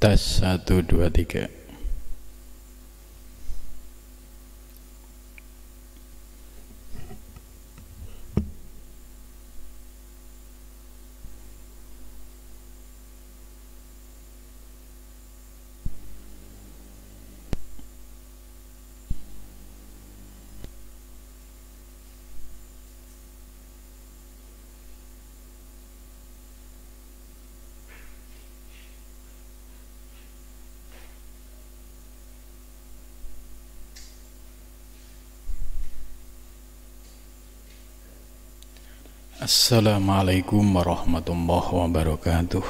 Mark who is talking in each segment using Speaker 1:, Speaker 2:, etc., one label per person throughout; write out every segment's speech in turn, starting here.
Speaker 1: Tes 1 2 3. Assalamualaikum warahmatullahi wabarakatuh.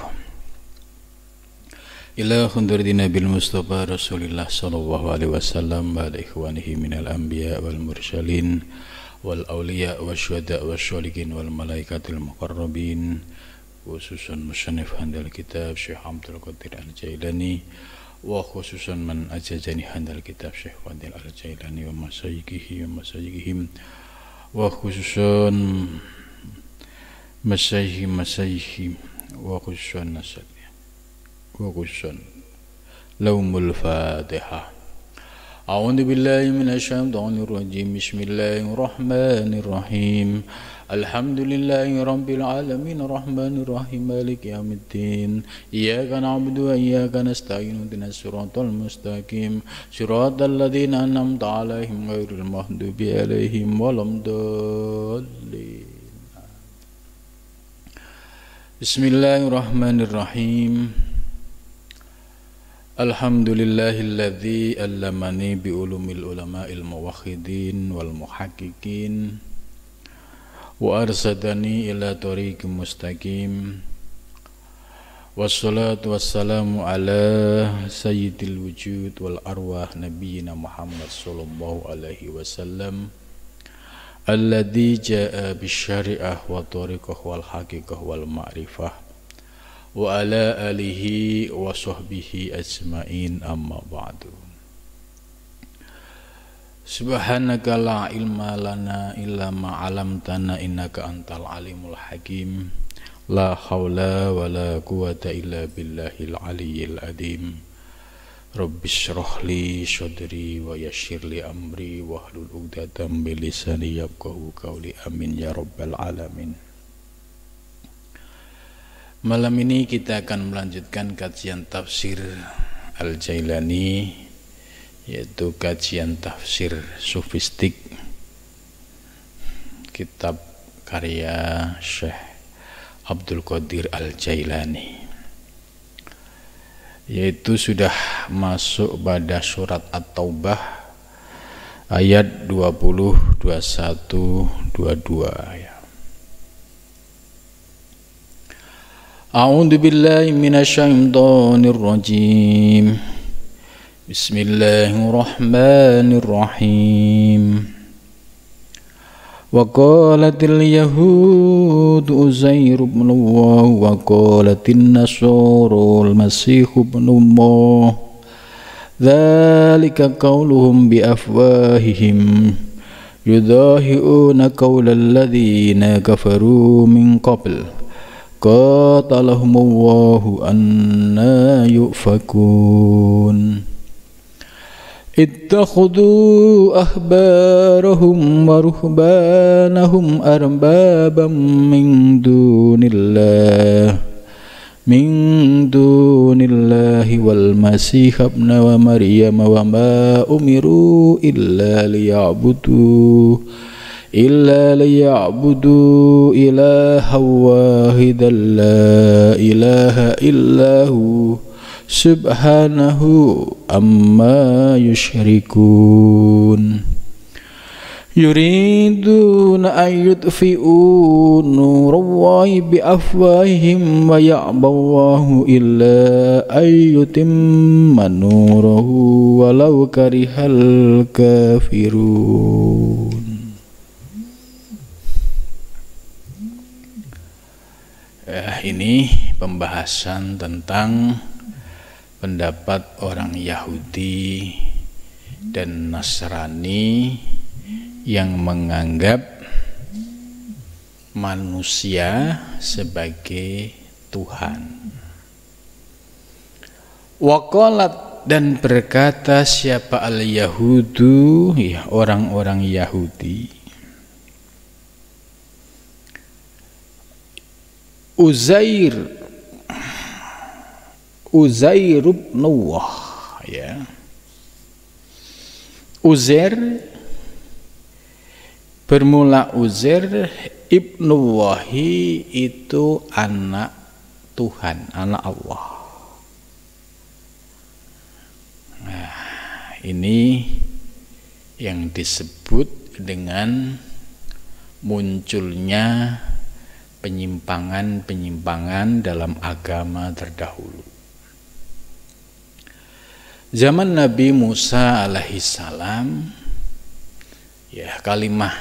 Speaker 1: Ila khundurdi Nabil Mustafa Rasulillah sallallahu alaihi wasallam wa ala ikhwanihi minal anbiya wal mursalin wal awliya wa syuhada wa syolikin wal malaikatil muqarrabin, khususan musannif handal kitab Syekh Abdul Qadir Al-Jailani, wa khususan man ajajani handal kitab Syekh Fadil Al-Jailani wa masyayikihim, wa khususan masyayihim wa khususan nasadnya wa khususan laumul fatihah. A'udzu billahi minasyaitonir rajim. Bismillahirrahmanirrahim. Alhamdulillahi rabbil alamin arrahmanir rahim maliki yaumiddin. Iyyaka na'budu wa iyyaka nasta'in ihdinas siratal mustaqim siratal ladzina an'amta 'alaihim ghairil maghdubi 'alaihim waladdallin. Bismillahirrahmanirrahim. Alhamdulillahilladzi allamani bi ulumil ulama'il muwahhidin wal muhaqqiqin wa arsadani ila tariqim mustaqim. Wassalatu wassalamu ala sayyidil wujud wal arwah nabiyyina Muhammad sallallahu alaihi wasallam alladzi jaa bisyari'ah wa tariqah wal haqiqah wal ma'rifah wa ala alihi wa sahbihi ajma'in, amma ba'du. Subhanaka la ilma lana illa ma 'allamtana innaka antal alimul hakim. La haula wa la quwata illa billahil aliyyil azim. Rabbi shrah li sadri wa yassir li amri wahlul 'uqdatam min lisani yafqahu qawli, amin ya rabbal alamin. Malam ini kita akan melanjutkan kajian tafsir Al-Jailani, yaitu kajian tafsir sufistik, kitab karya Syekh Abdul Qadir Al-Jailani, yaitu sudah masuk pada surat At-Taubah ayat 20, 21, 22 ya. A'udzu billahi minasyaitonir rajim. Bismillahirrahmanirrahim. Wa qalatil yahud Uzair ibn Allah wa qalatin nasara al-masih ibn Allah. Dzalika qauluhum bi afwahihim yudahi'una qaulal ladzina kafaru min qabl. Qatalahumullahu anna yufakun. Ittakhudhu ahbarahum wa ruhbanahum arbabam min dunillahi wal masih ibn wa maryam wa ma umiru illa liya'budu ilaha wahidan la ilaha illahu subhanahu amma yushrikun. Yuriduna an yutfi'u nurallahi bi afwahihim wa ya'ballahu illa an yutimma nurahu walau karihal kafirun. Ini pembahasan tentang pendapat orang Yahudi dan Nasrani yang menganggap manusia sebagai Tuhan. Waqalat, dan berkata siapa al-Yahudu, ya orang-orang Yahudi, Uzair ibn Allah, ya. Uzair bermula Uzair ibnu Wahi, itu anak Tuhan, anak Allah. Nah, ini yang disebut dengan munculnya penyimpangan-penyimpangan dalam agama terdahulu. Zaman Nabi Musa alaihissalam, ya, kalimah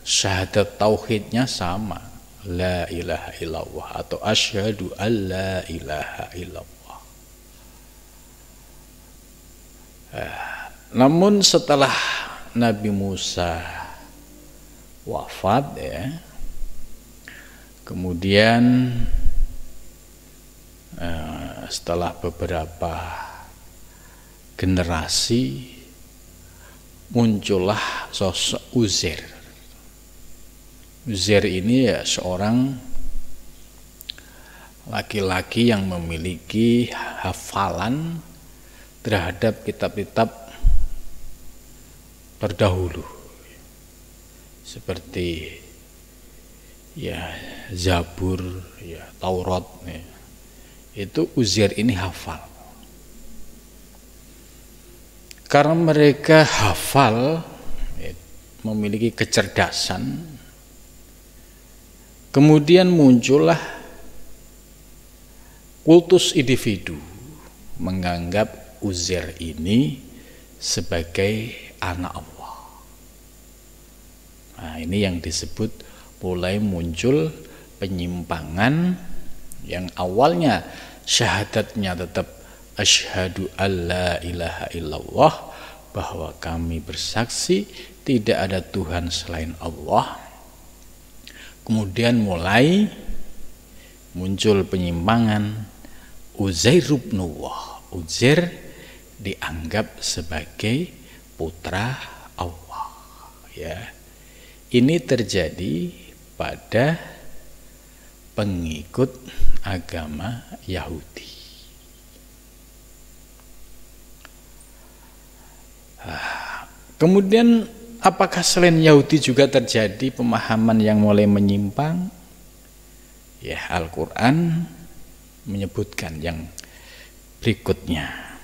Speaker 1: syahadat tauhidnya sama, la ilaha illallah atau asyhadu alla ilaha illallah. Namun setelah Nabi Musa wafat, ya, kemudian setelah beberapa generasi muncullah sosok Uzair. Uzair ini ya seorang laki-laki yang memiliki hafalan terhadap kitab-kitab terdahulu seperti ya Zabur, ya Taurat, ya. Itu Uzair ini hafal. Karena mereka hafal, ya, memiliki kecerdasan, kemudian muncullah kultus individu menganggap Uzair ini sebagai anak Allah. Nah, ini yang disebut mulai muncul penyimpangan yang awalnya syahadatnya tetap asyhadu alla ilaha illallah, bahwa kami bersaksi tidak ada Tuhan selain Allah. Kemudian mulai muncul penyimpangan Uzair ibn Allah. Uzair dianggap sebagai putra Allah, ya. Ini terjadi pada pengikut agama Yahudi. Kemudian apakah selain Yahudi juga terjadi pemahaman yang mulai menyimpang? Ya, Al-Quran menyebutkan yang berikutnya.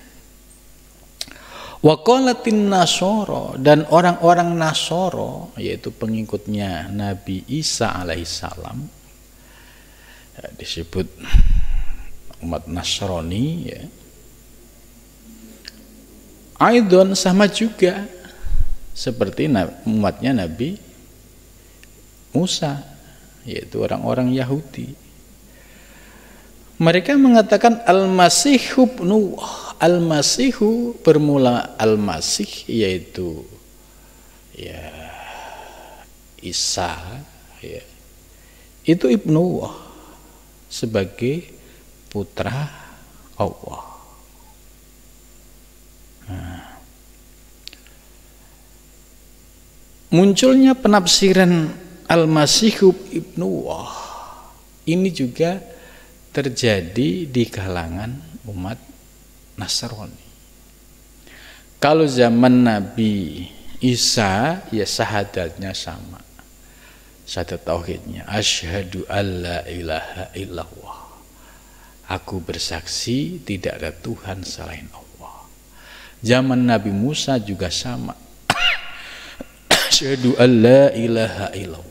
Speaker 1: Waqalatin Nasoro, dan orang-orang Nasoro, yaitu pengikutnya Nabi Isa alaihissalam, ya, disebut umat Nasrani, ya. Aidon, sama juga seperti umatnya Nabi Musa, yaitu orang-orang Yahudi. Mereka mengatakan Al-Masihu ibnu Al-Masihu, bermula Al-Masih, yaitu ya Isa, ya, itu ibnu Allah, sebagai putra Allah. Nah, munculnya penafsiran Al-Masihu ibnu Allah ini juga terjadi di kalangan umat Nasrani. Kalau zaman Nabi Isa, ya syahadatnya sama, syahadat tauhidnya asyhadu alla ilaha illallah, aku bersaksi tidak ada Tuhan selain Allah. Zaman Nabi Musa juga sama, asyhadu alla ilaha illallah.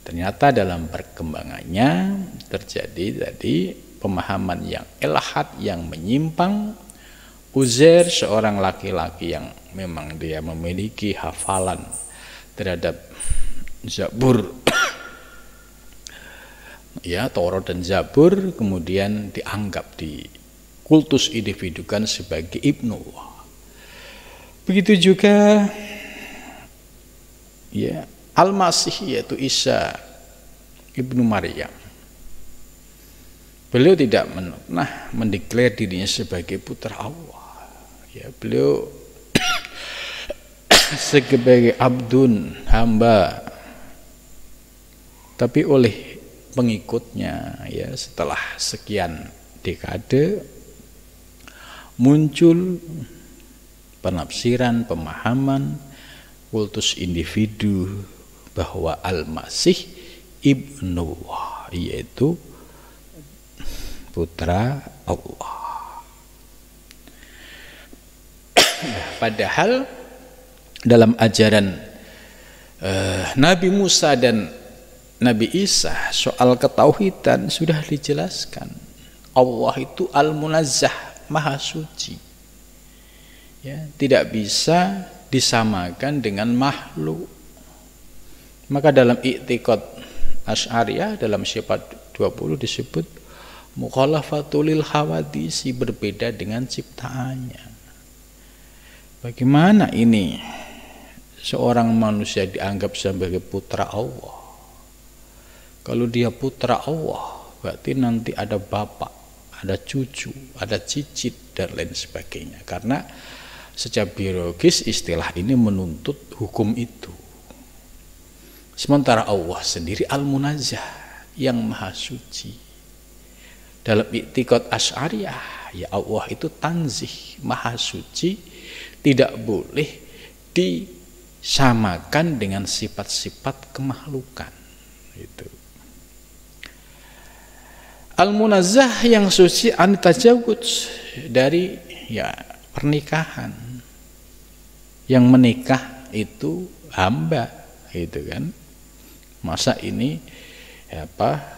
Speaker 1: Ternyata dalam perkembangannya terjadi tadi pemahaman yang ilhad, yang menyimpang. Uzair seorang laki-laki yang memang dia memiliki hafalan terhadap Zabur, ya, Taurat dan Zabur, kemudian dianggap di kultus individukan sebagai ibnu Allah. Begitu juga ya Al-Masih, yaitu Isa ibnu Maryam. Beliau tidak pernah mendeklar dirinya sebagai putra Allah. Ya, beliau sebagai abdun, hamba. Tapi oleh pengikutnya, ya, setelah sekian dekade muncul penafsiran, pemahaman kultus individu bahwa Al-Masih ibnullah, yaitu putra Allah. Padahal dalam ajaran Nabi Musa dan Nabi Isa soal ketauhidan sudah dijelaskan. Allah itu Al-Munazzah, Maha Suci. Ya, tidak bisa disamakan dengan makhluk. Maka dalam i'tiqad Asy'ariyah dalam sifat 20 disebut mukhalafatul lil hawadisi, berbeda dengan ciptaannya. Bagaimana ini seorang manusia dianggap sebagai putra Allah? Kalau dia putra Allah, berarti nanti ada bapak, ada cucu, ada cicit, dan lain sebagainya. Karena secara biologis istilah ini menuntut hukum itu. Sementara Allah sendiri Al-Munazzah, yang Maha Suci. Dalam i'tiqad Asy'ariyah, ya, Allah itu tanzih, Maha Suci, tidak boleh disamakan dengan sifat-sifat kemakhlukan. Itu. Al-Munazzah yang suci an tajawuz, dari ya pernikahan. Yang menikah itu hamba, gitu kan. Masa ini apa?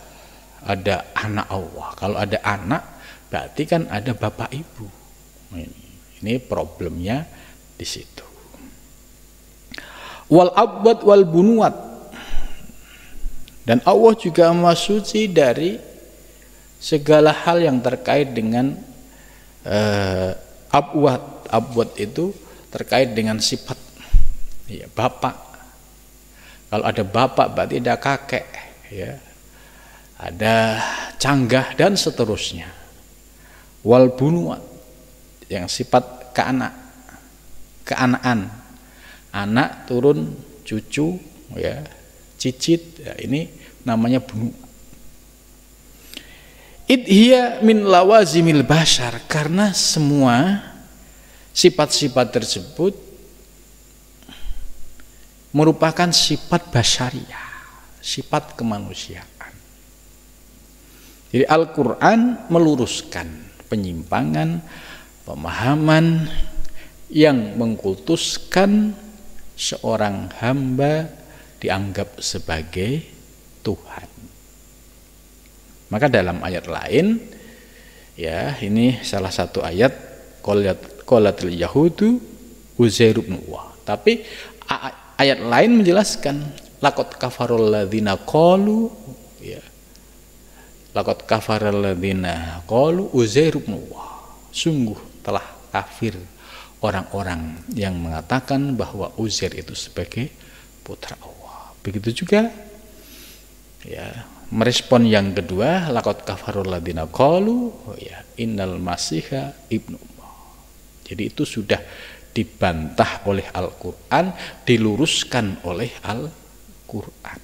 Speaker 1: Ada anak Allah. Kalau ada anak, berarti kan ada bapak ibu. Ini problemnya di situ. Wal abwad wal bunuat, dan Allah juga Maha Suci dari segala hal yang terkait dengan abwad. Abwad itu terkait dengan sifat, ya, bapak. Kalau ada bapak berarti ada kakek, ya, ada canggah dan seterusnya. Wal bunuat, yang sifat keanaan, anak turun cucu, ya, cicit, ya, ini namanya bunuat. Idhiya min lawazimil bashar, karena semua sifat-sifat tersebut merupakan sifat basyariah, sifat kemanusiaan. Jadi Al-Quran meluruskan penyimpangan pemahaman yang mengkultuskan seorang hamba dianggap sebagai Tuhan. Maka dalam ayat lain, ya, ini salah satu ayat, qalatil yahudu Uzair ibn Allah. Tapi ayat lain menjelaskan laqad kafarul ladzina qalu, ya, laqad kafarul ladzina qalu Uzair ibn Allah. Sungguh telah kafir orang-orang yang mengatakan bahwa Uzair itu sebagai putra Allah. Begitu juga, ya, merespon yang kedua, laqad kafarul ladzina qalu, ya, innal masiha ibnu Allah. Jadi itu sudah dibantah oleh Al-Quran, diluruskan oleh Al-Quran.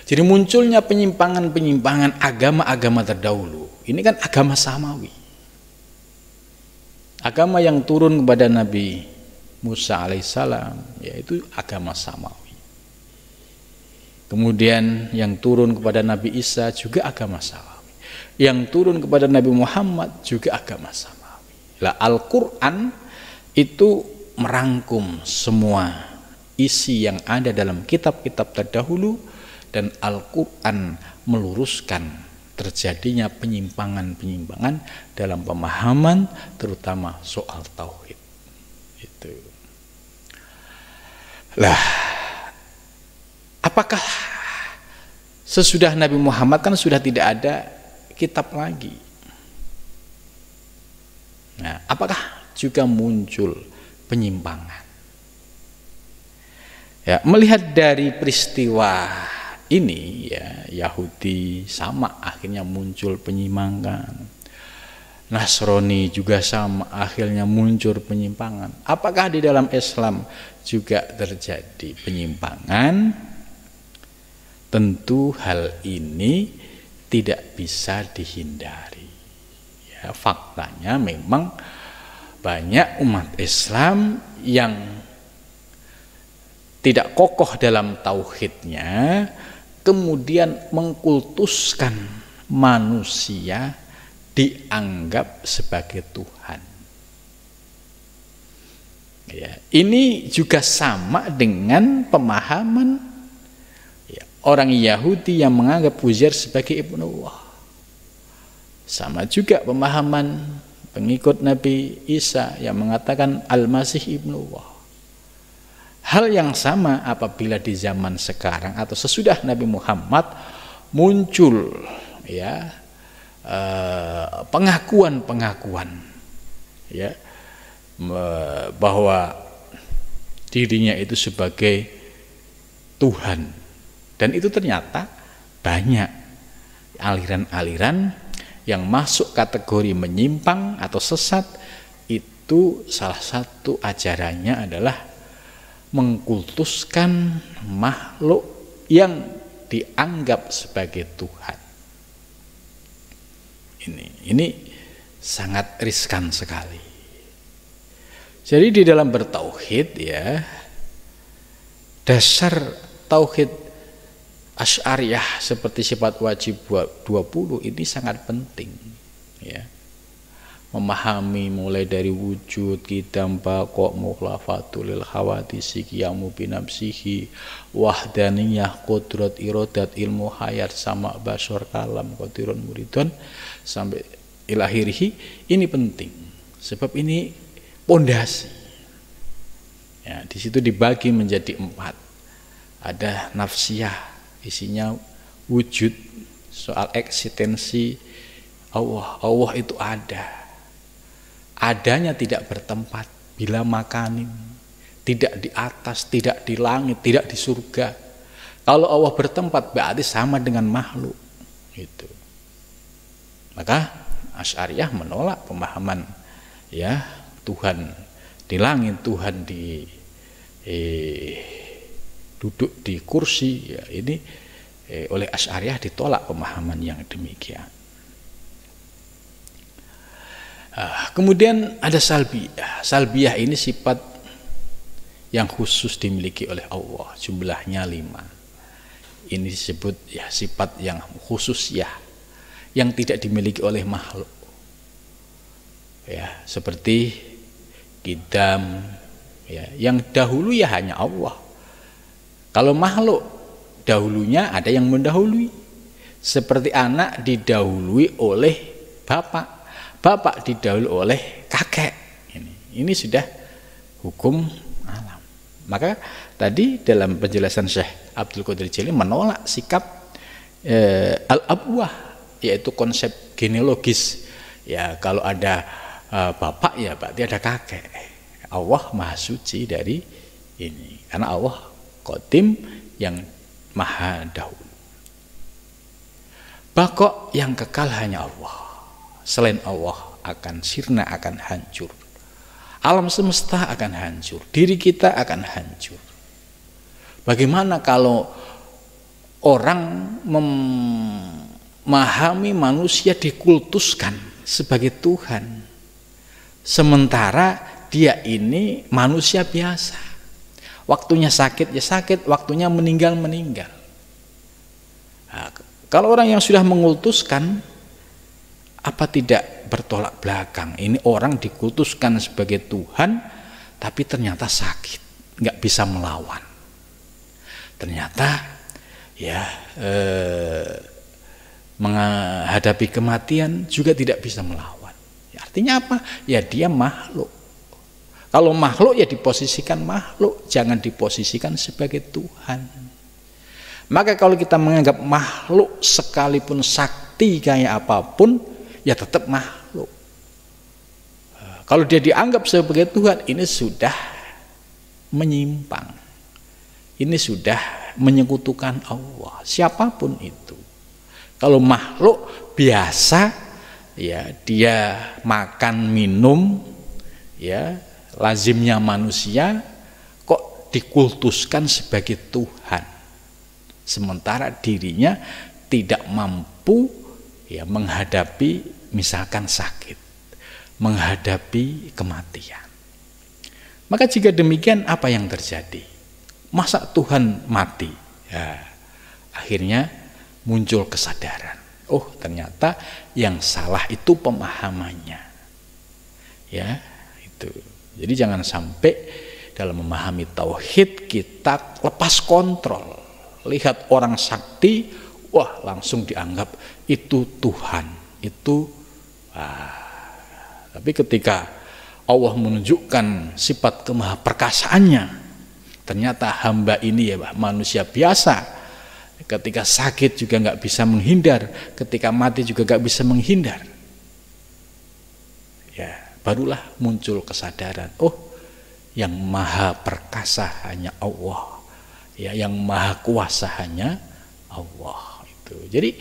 Speaker 1: Jadi munculnya penyimpangan-penyimpangan agama-agama terdahulu, ini kan agama samawi, agama yang turun kepada Nabi Musa alaihissalam, yaitu agama samawi. Kemudian yang turun kepada Nabi Isa juga agama samawi, yang turun kepada Nabi Muhammad juga agama samawi. Lah, Al-Quran itu merangkum semua isi yang ada dalam kitab-kitab terdahulu, dan Al-Quran meluruskan terjadinya penyimpangan-penyimpangan dalam pemahaman, terutama soal tauhid. Itu. Lah, apakah sesudah Nabi Muhammad kan sudah tidak ada kitab lagi? Nah, apakah juga muncul penyimpangan? Ya, melihat dari peristiwa ini ya Yahudi sama akhirnya muncul penyimpangan, Nasrani juga sama akhirnya muncul penyimpangan. Apakah di dalam Islam juga terjadi penyimpangan? Tentu hal ini tidak bisa dihindari. Ya, faktanya memang banyak umat Islam yang tidak kokoh dalam tauhidnya, kemudian mengkultuskan manusia dianggap sebagai Tuhan. Ya, ini juga sama dengan pemahaman ya, orang Yahudi yang menganggap Uzair sebagai ibnullah. Sama juga pemahaman pengikut Nabi Isa yang mengatakan Al-Masih ibnullah. Hal yang sama apabila di zaman sekarang atau sesudah Nabi Muhammad muncul ya pengakuan-pengakuan ya bahwa dirinya itu sebagai Tuhan, dan itu ternyata banyak aliran-aliran yang masuk kategori menyimpang atau sesat. Itu salah satu ajarannya adalah mengkultuskan makhluk yang dianggap sebagai Tuhan. Ini sangat riskan sekali. Jadi di dalam bertauhid ya, dasar tauhid Asy'ariyah seperti sifat wajib 20 ini sangat penting ya. Memahami mulai dari wujud, qidam, baqa, mukhlafatul lil hawadisi, qiyamu binafsihi, wahdaniyah, qudrat, iradat, ilmu, hayat, sama, basar, kalam, qadirun, muridun sampai ilakhirih. Ini penting sebab ini pondasi. Ya, di situ dibagi menjadi 4. Ada nafsiyah, isinya wujud, soal eksistensi Allah. Allah itu ada. Adanya tidak bertempat, bila makanin, tidak di atas, tidak di langit, tidak di surga. Kalau Allah bertempat berarti sama dengan makhluk. Gitu. Maka Asy'ariyah menolak pemahaman ya Tuhan di langit, Tuhan di duduk di kursi. Ya, ini oleh Asy'ariyah ditolak pemahaman yang demikian. Kemudian ada salbiyah. Salbiyah ini sifat yang khusus dimiliki oleh Allah, jumlahnya 5. Ini disebut ya sifat yang khusus ya, yang tidak dimiliki oleh makhluk. Ya, seperti qidam ya, yang dahulu ya hanya Allah. Kalau makhluk dahulunya ada yang mendahului. Seperti anak didahului oleh bapak. Bapak didahului oleh kakek. Ini sudah hukum alam. Maka tadi dalam penjelasan Syekh Abdul Qadir Jailani menolak sikap al-abwah, yaitu konsep genealogis. Ya, kalau ada bapak ya berarti ada kakek. Allah maha suci dari ini. Karena Allah qadim yang maha dahulu. Baqa yang kekal hanya Allah. Selain Allah akan sirna, akan hancur. Alam semesta akan hancur. Diri kita akan hancur. Bagaimana kalau orang memahami manusia dikultuskan sebagai Tuhan, sementara dia ini manusia biasa. Waktunya sakit ya sakit, waktunya meninggal meninggal. Nah, kalau orang yang sudah mengkultuskan, apa tidak bertolak belakang? Ini orang dikultuskan sebagai Tuhan, tapi ternyata sakit, nggak bisa melawan. Ternyata ya menghadapi kematian juga tidak bisa melawan. Ya, artinya apa? Ya dia makhluk. Kalau makhluk ya diposisikan makhluk, jangan diposisikan sebagai Tuhan. Maka kalau kita menganggap makhluk sekalipun sakti kayak apapun, ya tetap makhluk. Kalau dia dianggap sebagai Tuhan, ini sudah menyimpang. Ini sudah menyekutukan Allah, siapapun itu. Kalau makhluk biasa, ya dia makan minum, ya lazimnya manusia, kok dikultuskan sebagai Tuhan, sementara dirinya tidak mampu ya menghadapi misalkan sakit, menghadapi kematian. Maka jika demikian, apa yang terjadi? Masa Tuhan mati? Ya, akhirnya muncul kesadaran. Oh, ternyata yang salah itu pemahamannya. Ya, itu. Jadi jangan sampai dalam memahami tauhid kita lepas kontrol. Lihat orang sakti, wah langsung dianggap itu Tuhan. Itu tapi ketika Allah menunjukkan sifat kemahaperkasaannya, ternyata hamba ini ya manusia biasa, ketika sakit juga nggak bisa menghindar, ketika mati juga nggak bisa menghindar. Ya, barulah muncul kesadaran, oh yang maha perkasa hanya Allah, ya yang maha kuasa hanya Allah. Itu. Jadi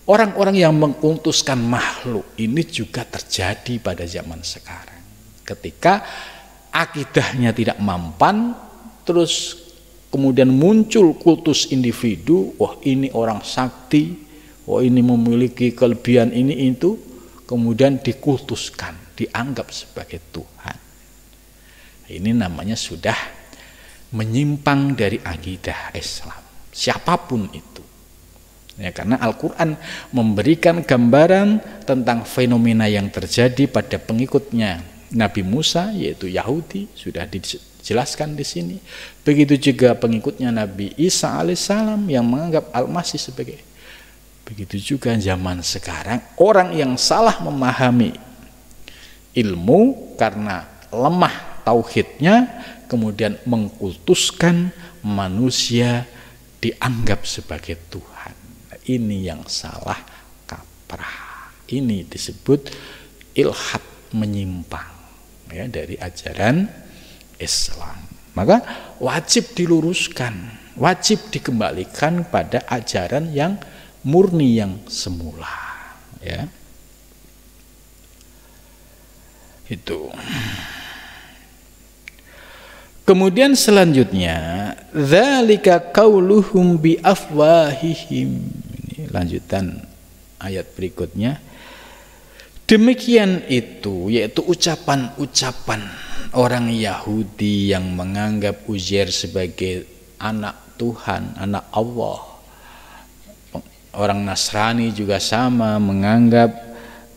Speaker 1: orang-orang yang mengkultuskan makhluk ini juga terjadi pada zaman sekarang. Ketika akidahnya tidak mampan, terus kemudian muncul kultus individu, wah ini orang sakti, wah ini memiliki kelebihan ini itu, kemudian dikultuskan, dianggap sebagai Tuhan. Ini namanya sudah menyimpang dari akidah Islam, siapapun itu. Ya, karena Al-Quran memberikan gambaran tentang fenomena yang terjadi pada pengikutnya Nabi Musa, yaitu Yahudi, sudah dijelaskan di sini. Begitu juga pengikutnya Nabi Isa alaihissalam yang menganggap Al-Masih sebagai. Begitu juga zaman sekarang, orang yang salah memahami ilmu karena lemah tauhidnya, kemudian mengkultuskan manusia dianggap sebagai Tuhan. Ini yang salah kaprah. Ini disebut ilhad, menyimpang ya dari ajaran Islam. Maka wajib diluruskan, wajib dikembalikan pada ajaran yang murni, yang semula, ya. Itu. Kemudian selanjutnya, dzalika qauluhum bi afwahihim. Ini lanjutan ayat berikutnya. Demikian itu, yaitu ucapan-ucapan orang Yahudi yang menganggap Uzair sebagai anak Tuhan, anak Allah. Orang Nasrani juga sama, menganggap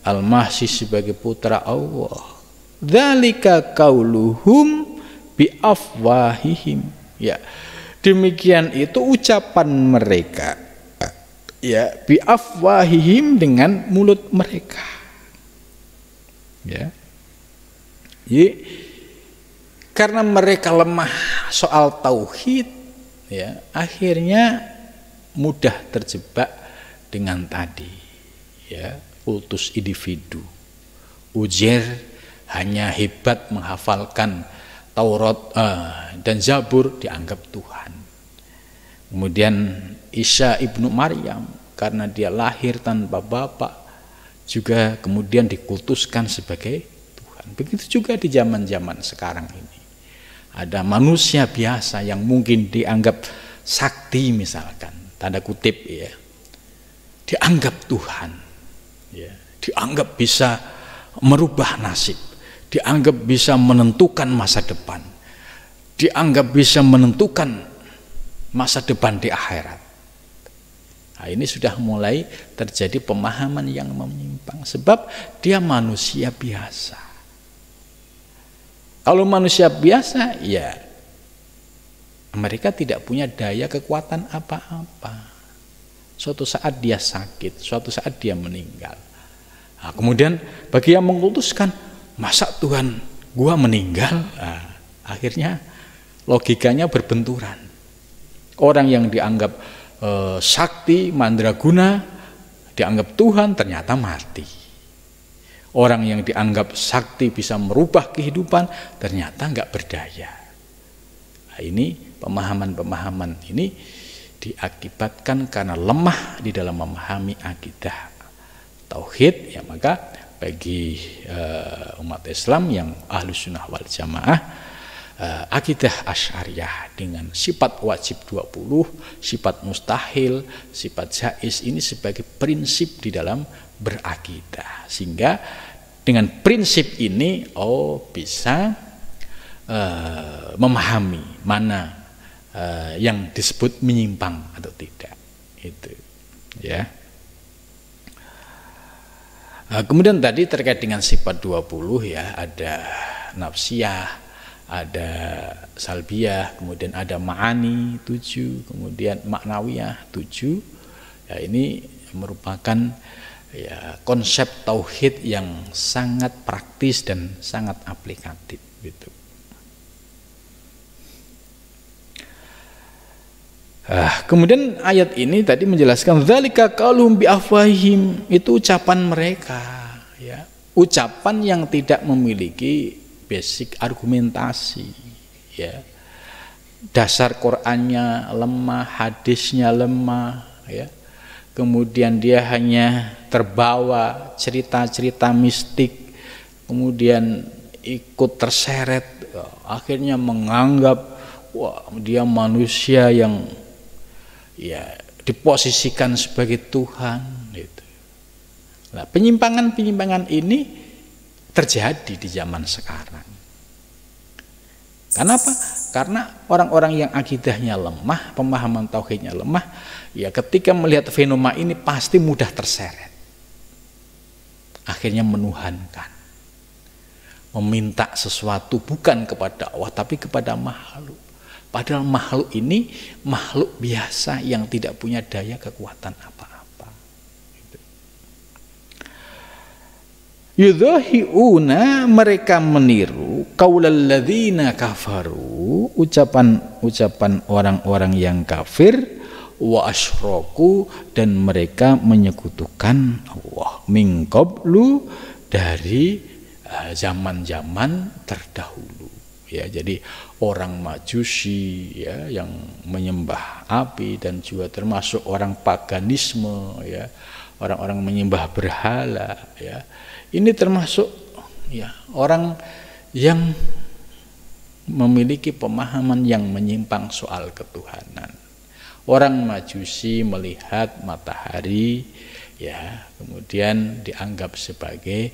Speaker 1: Al-Masih sebagai putra Allah. Dzalika qauluhum bi afwahihim. Ya, demikian itu ucapan mereka. Ya, bi afwahihim, dengan mulut mereka. Ya. Jadi, karena mereka lemah soal tauhid, ya, akhirnya mudah terjebak dengan tadi, ya, kultus individu. Uzair hanya hebat menghafalkan Taurat dan Zabur, dianggap Tuhan. Kemudian Isa ibnu Maryam, karena dia lahir tanpa bapak, juga kemudian dikultuskan sebagai Tuhan. Begitu juga di zaman-zaman sekarang ini. Ada manusia biasa yang mungkin dianggap sakti misalkan, tanda kutip ya, dianggap Tuhan, ya, dianggap bisa merubah nasib, dianggap bisa menentukan masa depan, dianggap bisa menentukan masa depan di akhirat. Nah, ini sudah mulai terjadi pemahaman yang menyimpang, sebab dia manusia biasa. Kalau manusia biasa, ya mereka tidak punya daya kekuatan apa-apa. Suatu saat dia sakit, suatu saat dia meninggal. Nah, kemudian bagi yang mengkultuskan, masa Tuhan gua meninggal? Nah, akhirnya logikanya berbenturan. Orang yang dianggap sakti, mandraguna, dianggap Tuhan, ternyata mati. Orang yang dianggap sakti bisa merubah kehidupan, ternyata nggak berdaya. Nah, ini pemahaman-pemahaman ini diakibatkan karena lemah di dalam memahami akidah tauhid, ya maka bagi umat Islam yang Ahlus Sunnah wal Jamaah, akidah Asy'ariyah dengan sifat wajib 20, sifat mustahil, sifat jaiz ini sebagai prinsip di dalam berakidah, sehingga dengan prinsip ini bisa memahami mana yang disebut menyimpang atau tidak, itu ya. Kemudian tadi terkait dengan sifat 20 ya, ada nafsiyah, ada salbiyah, kemudian ada ma'ani 7, kemudian maknawiyah 7. Ya, ini merupakan ya konsep tauhid yang sangat praktis dan sangat aplikatif gitu. Kemudian ayat ini tadi menjelaskan dzalika qaulum bi afwahihim, itu ucapan mereka ya, ucapan yang tidak memiliki basic argumentasi ya. Dasar Qur'annya lemah, hadisnya lemah ya. Kemudian dia hanya terbawa cerita-cerita mistik, kemudian ikut terseret, akhirnya menganggap wah dia manusia yang ya diposisikan sebagai Tuhan gitu. Nah, penyimpangan ini terjadi di zaman sekarang. Kenapa? Karena orang-orang yang akidahnya lemah, pemahaman tauhidnya lemah, ya ketika melihat fenomena ini pasti mudah terseret. Akhirnya menuhankan, meminta sesuatu bukan kepada Allah tapi kepada makhluk. Padahal makhluk ini makhluk biasa yang tidak punya daya kekuatan apa-apa. Yudhahiuna, mereka meniru qaulal ladzina kafaru, ucapan orang-orang yang kafir, wa asyraku, dan mereka menyekutukan Allah min qablu, dari zaman-zaman terdahulu. Ya, jadi orang Majusi ya yang menyembah api, dan juga termasuk orang paganisme ya, orang-orang menyembah berhala ya. Ini termasuk ya orang yang memiliki pemahaman yang menyimpang soal ketuhanan. Orang Majusi melihat matahari ya, kemudian dianggap sebagai,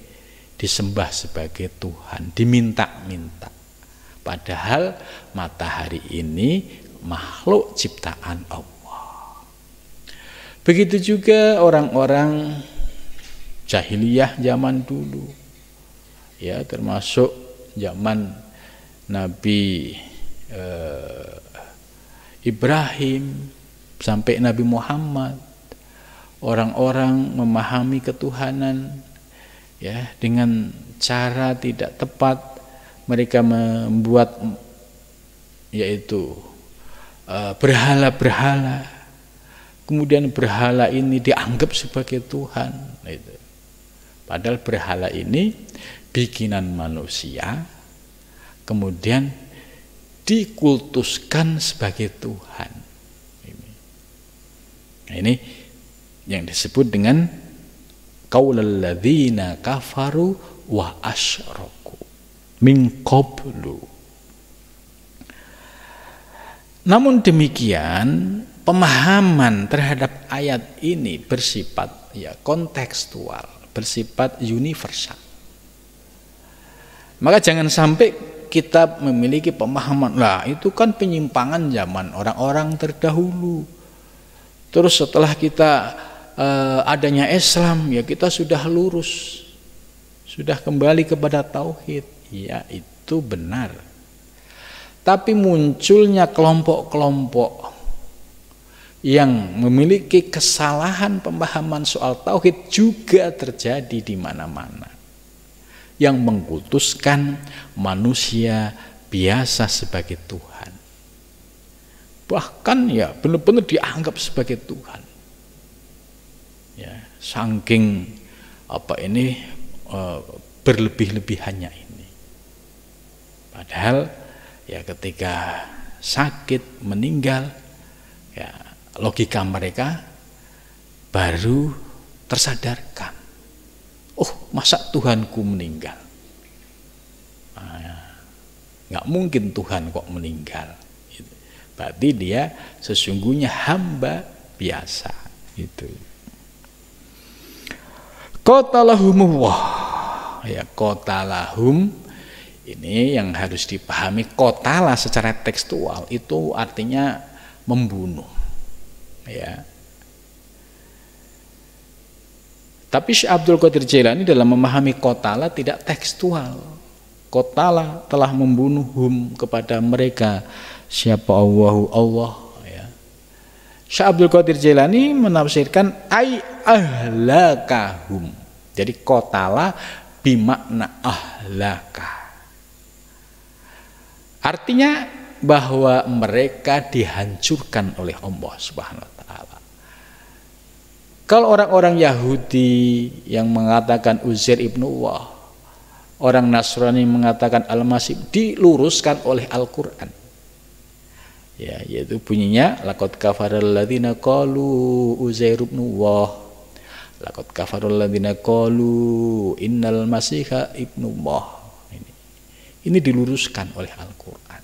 Speaker 1: disembah sebagai Tuhan, diminta-minta. Padahal matahari ini makhluk ciptaan Allah. Begitu juga orang-orang jahiliyah zaman dulu, ya termasuk zaman Nabi Ibrahim sampai Nabi Muhammad. Orang-orang memahami ketuhanan ya dengan cara tidak tepat. Mereka membuat yaitu berhala-berhala, kemudian berhala ini dianggap sebagai Tuhan. Padahal berhala ini bikinan manusia, kemudian dikultuskan sebagai Tuhan. Nah, ini yang disebut dengan qaulal ladzina kafaru wa asyraku min qablu. Namun demikian, pemahaman terhadap ayat ini bersifat ya kontekstual, bersifat universal. Maka jangan sampai kita memiliki pemahaman, lah itu kan penyimpangan zaman orang-orang terdahulu. Terus setelah kita adanya Islam, ya kita sudah lurus, sudah kembali kepada tauhid. Ya, itu benar. Tapi munculnya kelompok-kelompok yang memiliki kesalahan pemahaman soal tauhid juga terjadi di mana-mana, yang mengkultuskan manusia biasa sebagai Tuhan, bahkan ya benar-benar dianggap sebagai Tuhan. Ya, saking berlebih-lebihannya ini. Padahal ya ketika sakit meninggal ya logika mereka baru tersadarkan. Oh, masa Tuhanku meninggal? Nggak mungkin Tuhan kok meninggal. Berarti dia sesungguhnya hamba biasa. Itu. Qatalahumullah. Ya, qatalahum ini yang harus dipahami. Qatala secara tekstual itu artinya membunuh. Ya. Tapi Syekh Abdul Qadir Jailani dalam memahami qatala tidak tekstual. Qatala telah membunuh kepada mereka. Siapa Allahu Allah, ya. Syekh Abdul Qadir Jailani menafsirkan ai ahlakahum. Jadi qatala bimakna ahlaka. Artinya bahwa mereka dihancurkan oleh Allah Subhanahu wa taala. Kalau orang-orang Yahudi yang mengatakan Uzair ibnu Allah, orang Nasrani mengatakan Al-Masih, diluruskan oleh Al-Qur'an. Ya, yaitu bunyinya laqad kafaral ladzina qalu Uzair ibnu Allah. Laqad kafarul ladzina qalu innal masiha ibnu Allah. Ini diluruskan oleh Al-Qur'an.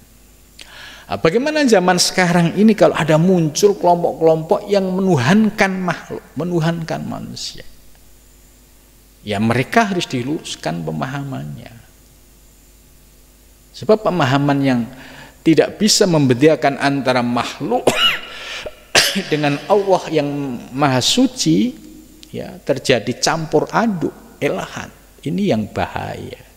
Speaker 1: Nah, bagaimana zaman sekarang ini kalau ada muncul kelompok-kelompok yang menuhankan makhluk, menuhankan manusia? Ya, mereka harus diluruskan pemahamannya. Sebab pemahaman yang tidak bisa membedakan antara makhluk dengan Allah yang maha suci, ya, terjadi campur aduk, ilahan. Ini yang bahaya.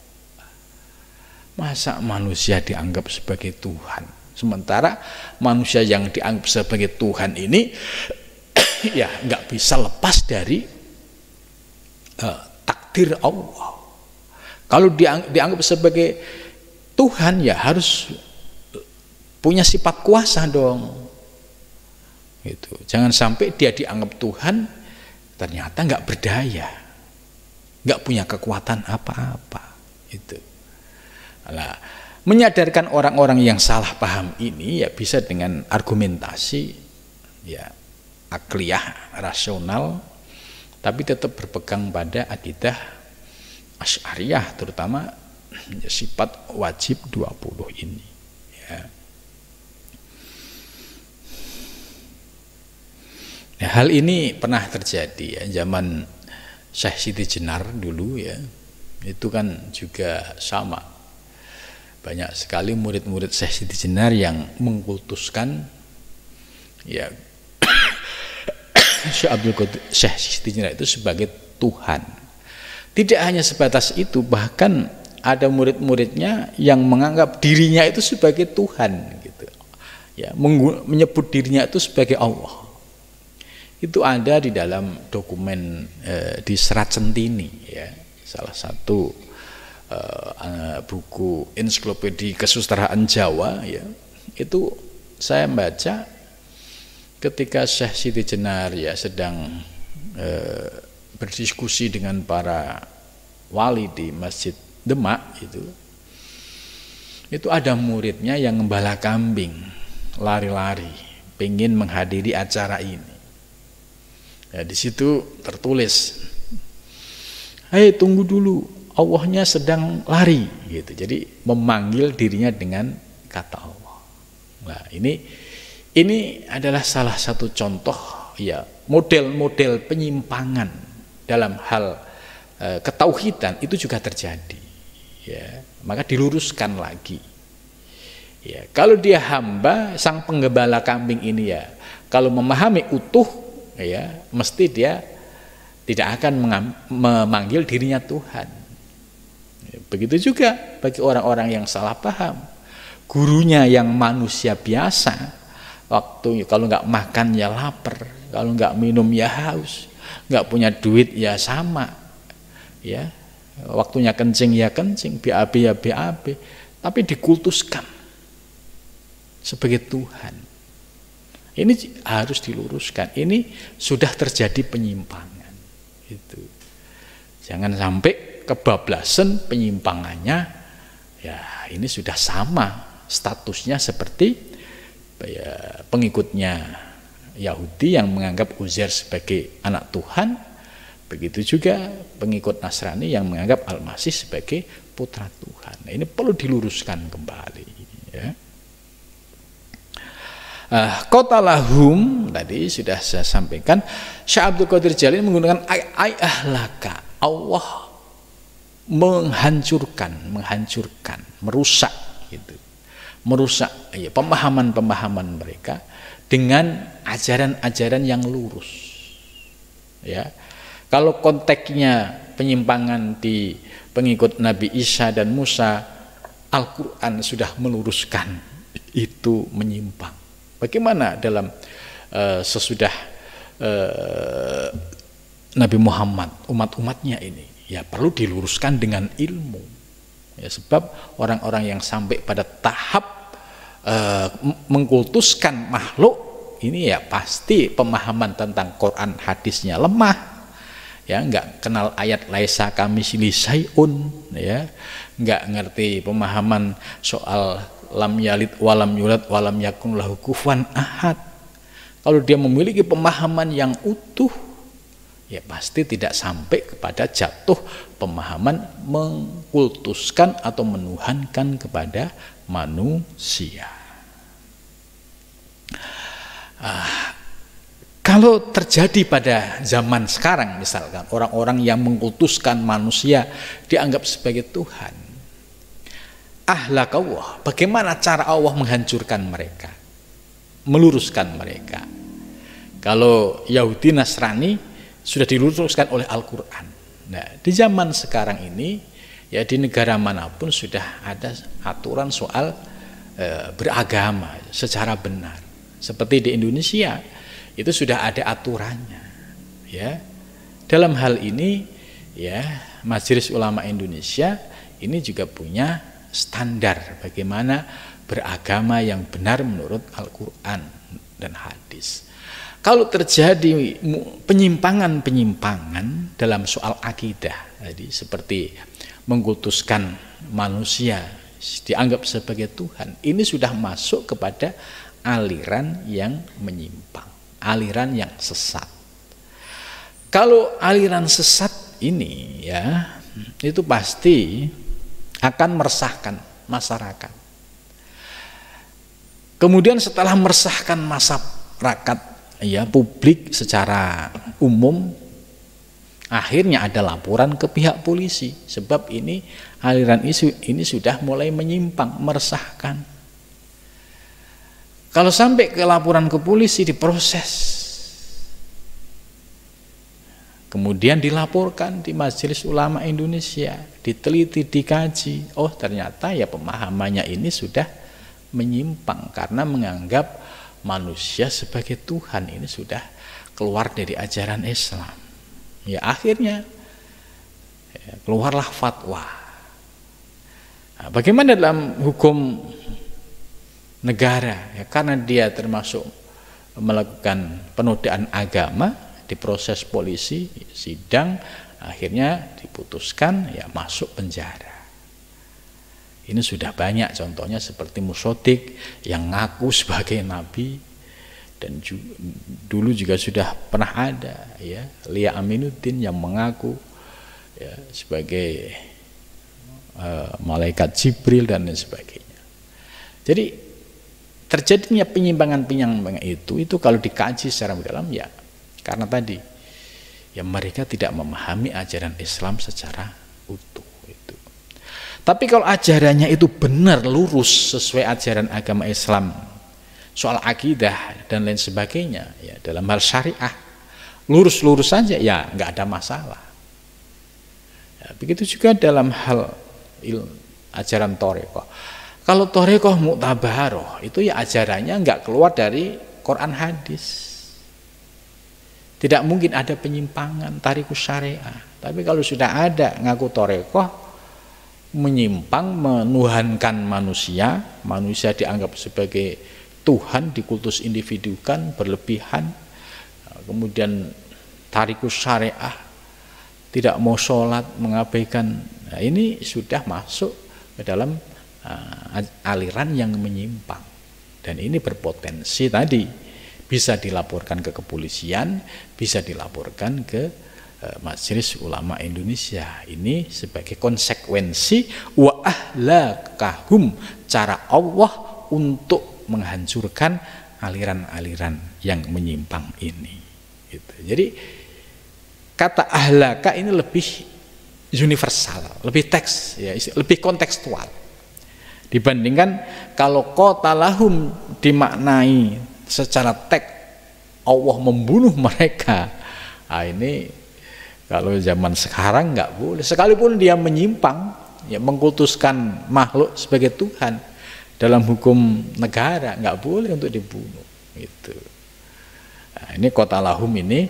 Speaker 1: Masa manusia dianggap sebagai Tuhan, sementara manusia yang dianggap sebagai Tuhan ini ya nggak bisa lepas dari takdir Allah. Kalau dianggap sebagai Tuhan ya harus punya sifat kuasa dong. Gitu. Jangan sampai dia dianggap Tuhan ternyata nggak berdaya, nggak punya kekuatan apa-apa. Itu. Nah, menyadarkan orang-orang yang salah paham ini ya bisa dengan argumentasi ya akliyah, rasional, tapi tetap berpegang pada akidah Asy'ariyah, terutama ya, sifat wajib 20 ini ya. Nah, hal ini pernah terjadi ya zaman Syekh Siti Jenar dulu ya. Itu kan juga sama. Banyak sekali murid-murid Syekh Siti Jenar yang mengkultuskan ya Syekh Siti Jenar itu sebagai Tuhan. Tidak hanya sebatas itu, bahkan ada murid-muridnya yang menganggap dirinya itu sebagai Tuhan gitu. Ya, menyebut dirinya itu sebagai Allah. Itu ada di dalam dokumen di Serat Centini ya, salah satu buku ensiklopedia kesusastraan Jawa ya. Itu saya baca ketika Syekh Siti Jenar ya sedang berdiskusi dengan para wali di Masjid Demak itu ada muridnya yang gembala kambing lari-lari pengen menghadiri acara ini ya. Di situ tertulis, "Hei, tunggu dulu, Allahnya sedang lari," gitu. Jadi memanggil dirinya dengan kata Allah. Nah, ini adalah salah satu contoh ya model-model penyimpangan dalam hal ketauhidan itu juga terjadi. Ya, maka diluruskan lagi. Ya, kalau dia hamba sang penggembala kambing ini ya, kalau memahami utuh ya, mesti dia tidak akan memanggil dirinya Tuhan. Begitu juga bagi orang-orang yang salah paham. Gurunya yang manusia biasa, waktu kalau nggak makan ya lapar, kalau nggak minum ya haus, nggak punya duit ya sama, ya waktunya kencing ya kencing, BAB ya BAB, tapi dikultuskan sebagai Tuhan. Ini harus diluruskan. Ini sudah terjadi penyimpangan. Itu. Jangan sampai kebablasan penyimpangannya ya, ini sudah sama statusnya seperti ya, pengikutnya Yahudi yang menganggap Uzair sebagai anak Tuhan, begitu juga pengikut Nasrani yang menganggap Al-Masih sebagai putra Tuhan. Nah, ini perlu diluruskan kembali, ya. Qatalahum tadi sudah saya sampaikan, Syekh Abdul Qadir Jalil menggunakan ahlaka, Allah menghancurkan, merusak gitu. Merusak ya, pemahaman mereka dengan ajaran-ajaran yang lurus. Ya. Kalau konteksnya penyimpangan di pengikut Nabi Isa dan Musa, Al-Qur'an sudah meluruskan itu menyimpang. Bagaimana dalam sesudah Nabi Muhammad, umat-umatnya ini, ya perlu diluruskan dengan ilmu, ya, sebab orang-orang yang sampai pada tahap mengkultuskan makhluk ini ya pasti pemahaman tentang Quran hadisnya lemah, ya, nggak kenal ayat laisa kamitslihi syai'un, ya, nggak ngerti pemahaman soal lam yalid walam yulad walam yakun lahu kufuwan ahad. Kalau dia memiliki pemahaman yang utuh, ya pasti tidak sampai kepada jatuh pemahaman mengkultuskan atau menuhankan kepada manusia. Kalau terjadi pada zaman sekarang misalkan orang-orang yang mengkultuskan manusia dianggap sebagai Tuhan, ahlakawah, bagaimana cara Allah menghancurkan mereka, meluruskan mereka? Kalau Yahudi Nasrani sudah diluruskan oleh Al-Quran. Nah, di zaman sekarang ini, ya di negara manapun sudah ada aturan soal beragama secara benar. Seperti di Indonesia itu sudah ada aturannya, ya. Dalam hal ini, ya, Majelis Ulama Indonesia ini juga punya standar bagaimana beragama yang benar menurut Al-Quran dan hadis. Kalau terjadi penyimpangan-penyimpangan dalam soal akidah tadi, seperti mengkultuskan manusia dianggap sebagai Tuhan, ini sudah masuk kepada aliran yang menyimpang, aliran yang sesat. Kalau aliran sesat ini, ya, itu pasti akan meresahkan masyarakat. Kemudian setelah meresahkan masyarakat, ya, publik secara umum, akhirnya ada laporan ke pihak polisi, sebab ini aliran isu ini sudah mulai menyimpang, meresahkan. Kalau sampai ke laporan ke polisi, diproses, kemudian dilaporkan di Majelis Ulama Indonesia, diteliti, dikaji, oh ternyata ya pemahamannya ini sudah menyimpang karena menganggap manusia sebagai Tuhan, ini sudah keluar dari ajaran Islam. Ya akhirnya ya, keluarlah fatwa. Nah, bagaimana dalam hukum negara, ya, karena dia termasuk melakukan penodaan agama, diproses polisi, sidang, akhirnya diputuskan ya masuk penjara. Ini sudah banyak contohnya seperti Musodik yang ngaku sebagai nabi, dan dulu juga sudah pernah ada, ya, Lia Aminuddin yang mengaku, ya, sebagai malaikat Jibril dan lain sebagainya. Jadi terjadinya penyimpangan-penyimpangan itu kalau dikaji secara mendalam, ya karena tadi ya mereka tidak memahami ajaran Islam secara utuh itu. Tapi kalau ajarannya itu benar lurus sesuai ajaran agama Islam soal akidah dan lain sebagainya, ya dalam hal syariah lurus-lurus saja, ya nggak ada masalah. Ya, begitu juga dalam hal ajaran Thariqah. Kalau Thariqah Mu'tabaroh itu ya ajarannya nggak keluar dari Quran hadis. Tidak mungkin ada penyimpangan tarikus syariah. Tapi kalau sudah ada ngaku Thariqah menyimpang, menuhankan manusia, manusia dianggap sebagai Tuhan, dikultus individukan, berlebihan, kemudian tarikus syariah, tidak mau sholat, mengabaikan, nah ini sudah masuk ke dalam aliran yang menyimpang, dan ini berpotensi tadi Bisa dilaporkan ke kepolisian, bisa dilaporkan ke Majelis Ulama Indonesia. Ini sebagai konsekuensi wa ahlakahum, cara Allah untuk menghancurkan aliran-aliran yang menyimpang ini. Gitu. Jadi kata ahlaka ini lebih universal, lebih teks, ya, lebih kontekstual dibandingkan kalau qatalahum dimaknai secara teks Allah membunuh mereka. Nah, ini kalau zaman sekarang nggak boleh, sekalipun dia menyimpang, ya, mengkultuskan makhluk sebagai Tuhan dalam hukum negara, nggak boleh untuk dibunuh. Gitu. Nah, ini qatalahum ini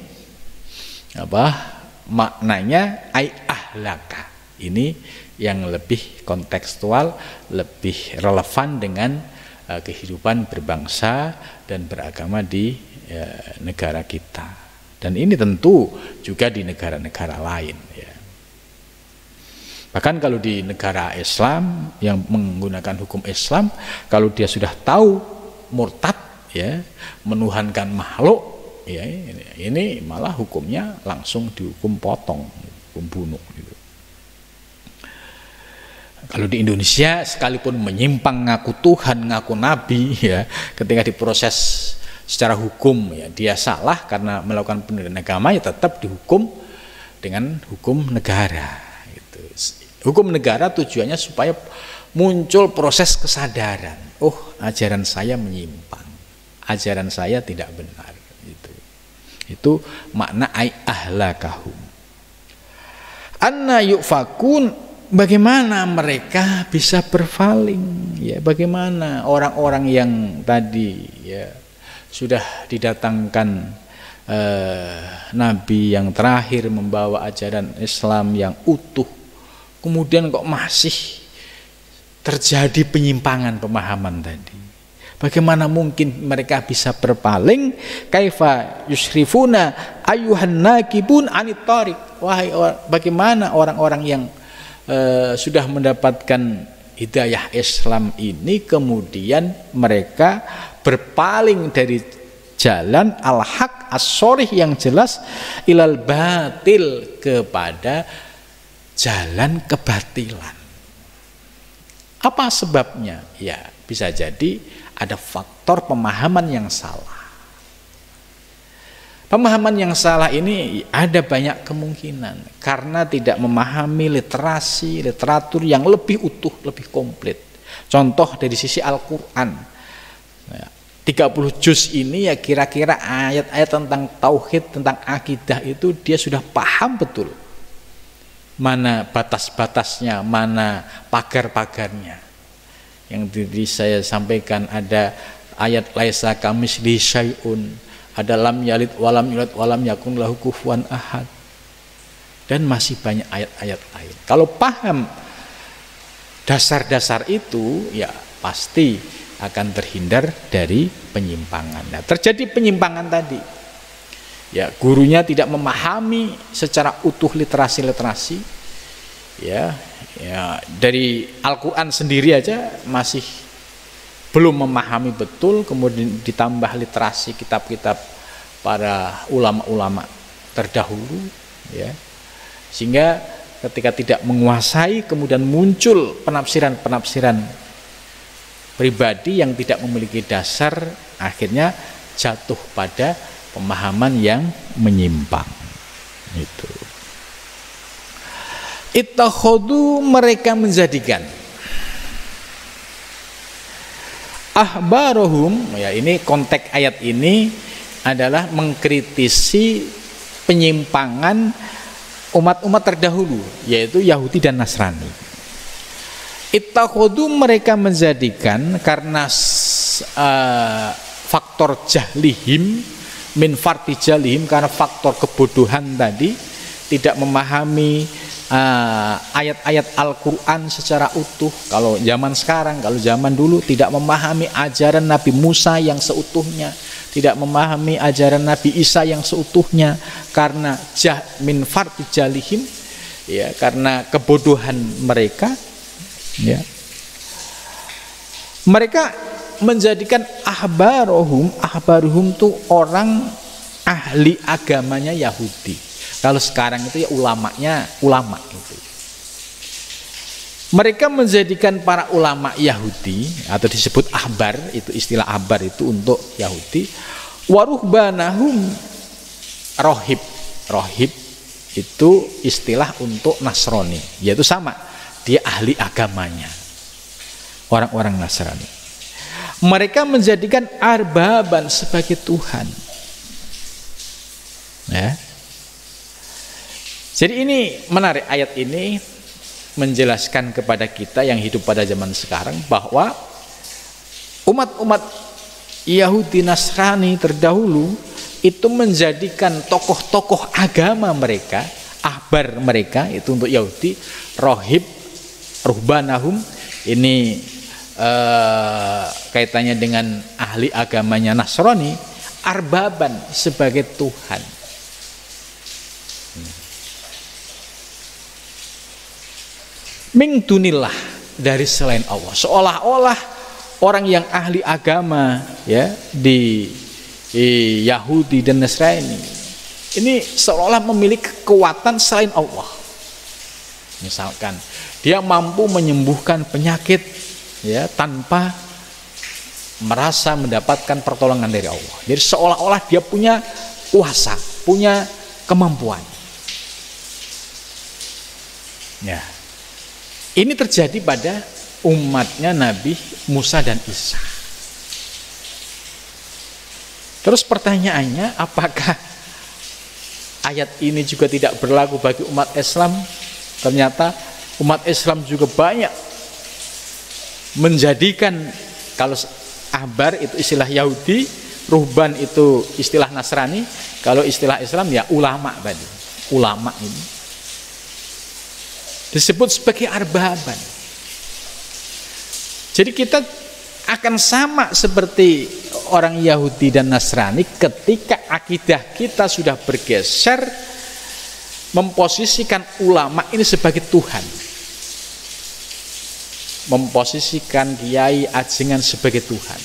Speaker 1: maknanya ai ahlaka. Ini yang lebih kontekstual, lebih relevan dengan kehidupan berbangsa dan beragama di negara kita. Dan ini tentu juga di negara-negara lain, ya. Bahkan kalau di negara Islam yang menggunakan hukum Islam, kalau dia sudah tahu murtad, ya, menuhankan makhluk, ya, ini malah hukumnya langsung dihukum potong, hukum bunuh gitu. Kalau di Indonesia sekalipun menyimpang ngaku Tuhan, ngaku Nabi, ya, ketika diproses secara hukum, ya, dia salah karena melakukan penodaan agama, ya tetap dihukum dengan hukum negara. Gitu. Hukum negara tujuannya supaya muncul proses kesadaran. Oh, ajaran saya menyimpang, ajaran saya tidak benar. Gitu. Itu makna ai ahlakahum. Anna yufakun. Bagaimana mereka bisa berpaling, ya, bagaimana orang-orang yang tadi, ya, sudah didatangkan Nabi yang terakhir membawa ajaran Islam yang utuh, kemudian kok masih terjadi penyimpangan pemahaman tadi. Bagaimana mungkin mereka bisa berpaling? Kaifa yusrifuna ayyuhan nakibun anit thariq. Wahai bagaimana orang-orang yang sudah mendapatkan hidayah Islam ini kemudian mereka berpaling dari jalan al-haq as-shorih yang jelas ilal batil kepada jalan kebatilan. Apa sebabnya? Ya, bisa jadi ada faktor pemahaman yang salah. Pemahaman yang salah ini ada banyak kemungkinan karena tidak memahami literasi, literatur yang lebih utuh, lebih komplit. Contoh dari sisi Al-Quran, 30 juz ini ya kira-kira ayat-ayat tentang tauhid, tentang akidah itu dia sudah paham betul. Mana batas-batasnya, mana pagar-pagarnya. Yang tadi saya sampaikan ada ayat laisa kamitslihi syai'un, ada lam yalid walam yulad walam yakun lahu kufuwan ahad, dan masih banyak ayat-ayat lain. Kalau paham dasar-dasar itu, ya pasti akan terhindar dari penyimpangan. Nah, terjadi penyimpangan tadi, ya gurunya tidak memahami secara utuh literasi, ya dari Al-Quran sendiri aja masih belum memahami betul, kemudian ditambah literasi kitab-kitab para ulama-ulama terdahulu, ya, sehingga ketika tidak menguasai kemudian muncul penafsiran-penafsiran pribadi yang tidak memiliki dasar, akhirnya jatuh pada pemahaman yang menyimpang. Itu. Ittakhadhu, mereka menjadikan ahbarohum, ya ini konteks ayat ini adalah mengkritisi penyimpangan umat-umat terdahulu, yaitu Yahudi dan Nasrani. Ittakhadhu, mereka menjadikan karena faktor jahlihim min farti jahlihim, karena faktor kebodohan tadi, tidak memahami ayat-ayat Al-Quran secara utuh. Kalau zaman sekarang, kalau zaman dulu tidak memahami ajaran Nabi Musa yang seutuhnya, tidak memahami ajaran Nabi Isa yang seutuhnya, karena min farti jalihim, ya, karena kebodohan mereka, ya. Mereka menjadikan ahbaruhum tuh orang ahli agamanya Yahudi. Kalau sekarang itu ya ulama itu. Mereka menjadikan para ulama Yahudi atau disebut ahbar, itu istilah ahbar itu untuk Yahudi. Waruhbanahum, rohib itu istilah untuk Nasrani, yaitu sama, dia ahli agamanya orang-orang Nasrani. Mereka menjadikan arbaban sebagai Tuhan, ya. Jadi ini menarik, ayat ini menjelaskan kepada kita yang hidup pada zaman sekarang bahwa umat-umat Yahudi Nasrani terdahulu itu menjadikan tokoh-tokoh agama mereka, ahbar mereka itu untuk Yahudi, rohib, ruhbanahum, ini kaitannya dengan ahli agamanya Nasrani, arbaban sebagai Tuhan. Min dunillah, dari selain Allah. Seolah-olah orang yang ahli agama ya di Yahudi dan Nasrani ini seolah-olah memiliki kekuatan selain Allah. Misalkan dia mampu menyembuhkan penyakit ya tanpa merasa mendapatkan pertolongan dari Allah. Jadi seolah-olah dia punya kuasa, punya kemampuan. Ya. Ini terjadi pada umatnya Nabi Musa dan Isa. Terus pertanyaannya, apakah ayat ini juga tidak berlaku bagi umat Islam? Ternyata umat Islam juga banyak menjadikan, kalau ahbar itu istilah Yahudi, ruhban itu istilah Nasrani, kalau istilah Islam ya ulama tadi. Ulama ini disebut sebagai arbaban. Jadi kita akan sama seperti orang Yahudi dan Nasrani ketika akidah kita sudah bergeser memposisikan ulama ini sebagai Tuhan, memposisikan kiai ajengan sebagai Tuhan.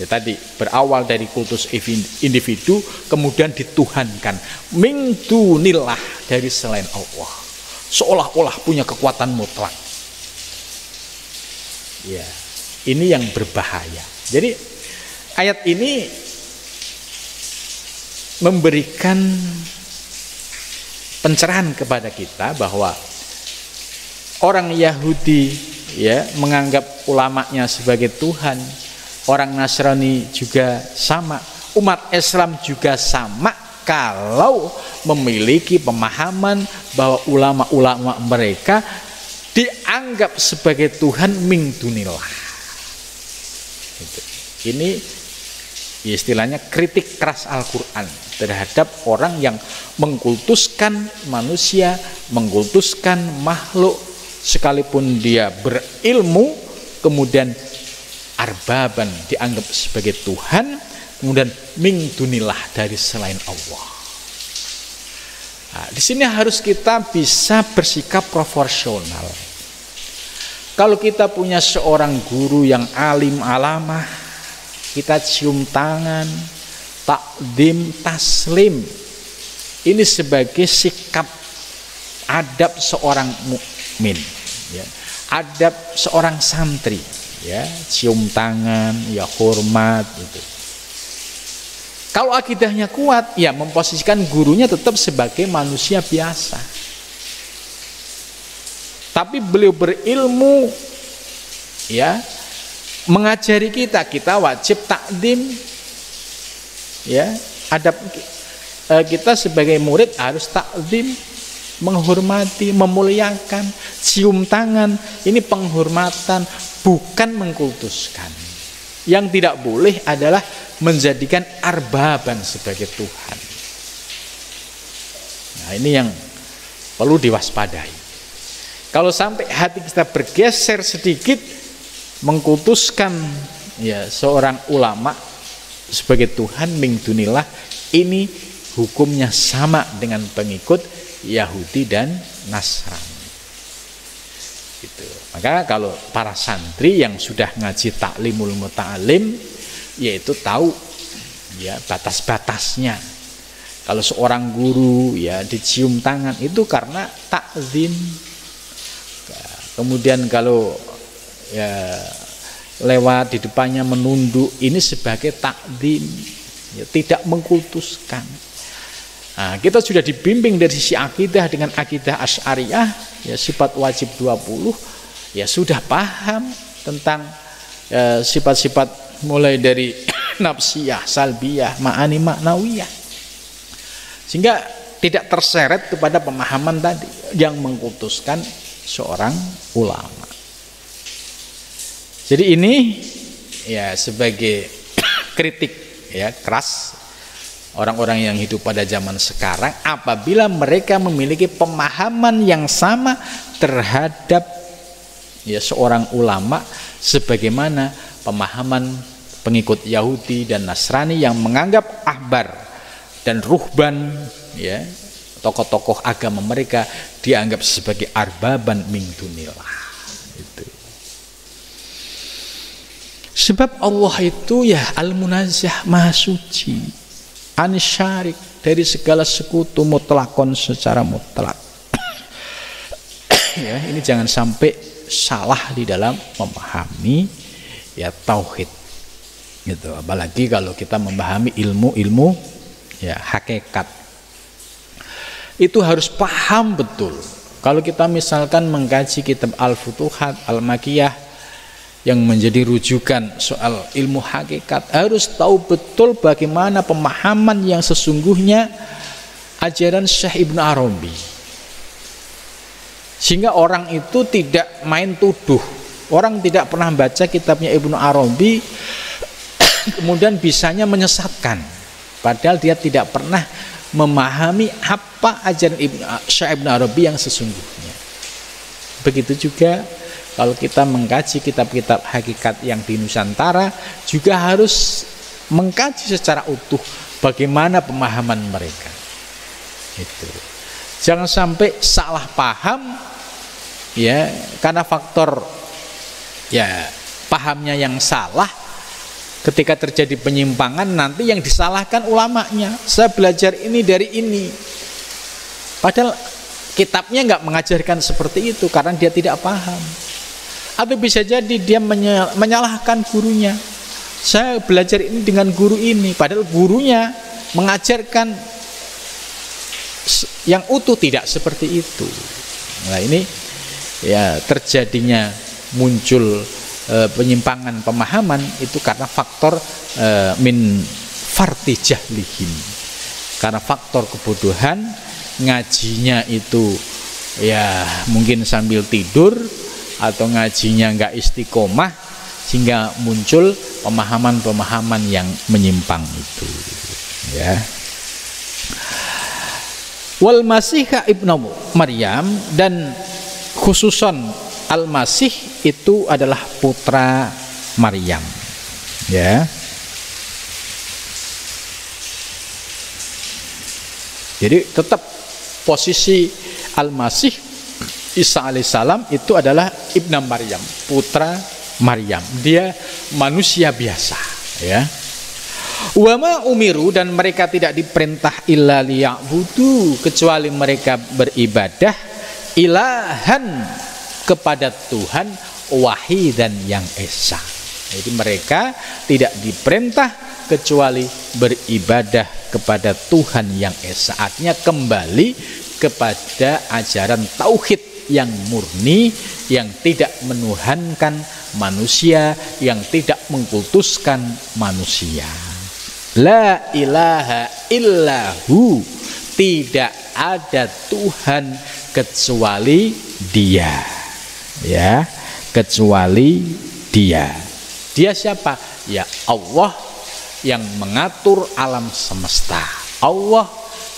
Speaker 1: Ya tadi berawal dari kultus individu kemudian dituhankan, min dunillah, dari selain Allah, seolah-olah punya kekuatan mutlak. Ya, ini yang berbahaya. Jadi ayat ini memberikan pencerahan kepada kita bahwa orang Yahudi ya menganggap ulamanya sebagai Tuhan, orang Nasrani juga sama, umat Islam juga sama kalau memiliki pemahaman bahwa ulama-ulama mereka dianggap sebagai Tuhan min dunillah. Ini istilahnya kritik keras Al-Quran terhadap orang yang mengkultuskan manusia, mengkultuskan makhluk, sekalipun dia berilmu, kemudian arbaban dianggap sebagai Tuhan, kemudian min dunillah, dari selain Allah. Nah, di sini harus kita bisa bersikap proporsional. Kalau kita punya seorang guru yang alim alamah, kita cium tangan, takdim, taslim. Ini sebagai sikap adab seorang mukmin, ya. Adab seorang santri, ya, cium tangan, ya hormat itu. Kalau akidahnya kuat, ya memposisikan gurunya tetap sebagai manusia biasa. Tapi beliau berilmu, ya, mengajari kita, kita wajib takdim, ya, adab kita sebagai murid harus takdim, menghormati, memuliakan, cium tangan, ini penghormatan, bukan mengkultuskan. Yang tidak boleh adalah menjadikan arbaban sebagai Tuhan. Nah, ini yang perlu diwaspadai. Kalau sampai hati kita bergeser sedikit mengkultuskan ya seorang ulama sebagai Tuhan min dunillah, ini hukumnya sama dengan pengikut Yahudi dan Nasrani. Gitu.
Speaker 2: Maka kalau para santri yang sudah ngaji taklimul muta'alim, yaitu tahu ya batas-batasnya. Kalau seorang guru ya dicium tangan itu karena takzim. Kemudian kalau ya lewat di depannya menunduk, ini sebagai takzim, ya, tidak mengkultuskan. Nah, kita sudah dibimbing dari sisi akidah dengan akidah Asy'ariyah, ya sifat wajib 20, ya sudah paham tentang sifat-sifat mulai dari nafsiyah, salbiyah, ma'ani ma'nawiyah, sehingga tidak terseret kepada pemahaman tadi yang mengkultuskan seorang ulama. Jadi ini ya sebagai kritik ya keras orang-orang yang hidup pada zaman sekarang apabila mereka memiliki pemahaman yang sama terhadap ya seorang ulama sebagaimana pemahaman pengikut Yahudi dan Nasrani yang menganggap ahbar dan ruhban ya tokoh-tokoh agama mereka dianggap sebagai arbaban min dunillah. Itu. Sebab Allah itu ya al-munazzah, maha suci, anisyarik, dari segala sekutu, mutlakon secara mutlak. Ya, ini jangan sampai salah di dalam memahami ya tauhid. Gitu. Apalagi kalau kita memahami ilmu-ilmu ya hakikat. Itu harus paham betul. Kalau kita misalkan mengkaji kitab Al-Futuhat Al-Makkiyah yang menjadi rujukan soal ilmu hakikat, harus tahu betul bagaimana pemahaman yang sesungguhnya ajaran Syekh Ibnu Arabi, sehingga orang itu tidak main tuduh. Orang tidak pernah baca kitabnya Ibnu Arabi kemudian bisanya menyesatkan, padahal dia tidak pernah memahami apa ajaran Syekh Ibnu Arabi yang sesungguhnya. Begitu juga kalau kita mengkaji kitab-kitab hakikat yang di Nusantara, juga harus mengkaji secara utuh bagaimana pemahaman mereka. Itu. Jangan sampai salah paham ya karena faktor ya pahamnya yang salah. Ketika terjadi penyimpangan, nanti yang disalahkan ulamanya. Saya belajar ini dari ini, padahal kitabnya nggak mengajarkan seperti itu karena dia tidak paham. Atau bisa jadi dia menyalahkan gurunya. Saya belajar ini dengan guru ini, padahal gurunya mengajarkan yang utuh tidak seperti itu. Nah ini ya terjadinya muncul penyimpangan pemahaman itu karena faktor min farti jahlihim, karena faktor kebodohan, ngajinya itu ya mungkin sambil tidur atau ngajinya nggak istiqomah, sehingga muncul pemahaman-pemahaman yang menyimpang itu ya. Wal Masih ibnu Maryam, dan khususon Al-Masih itu adalah putra Maryam ya. Jadi tetap posisi Al-Masih Isa alaihissalam itu adalah Ibnu Maryam, putra Maryam. Dia manusia biasa ya. Wa ma umiru, dan mereka tidak diperintah illa liya'budu, kecuali mereka beribadah ilahan, kepada Tuhan wahidan yang esa. Jadi mereka tidak diperintah kecuali beribadah kepada Tuhan yang esa. Artinya kembali kepada ajaran tauhid yang murni, yang tidak menuhankan manusia, yang tidak mengkultuskan manusia. La ilaha illahu, tidak ada Tuhan kecuali Dia ya, kecuali Dia. Dia siapa? Ya Allah yang mengatur alam semesta, Allah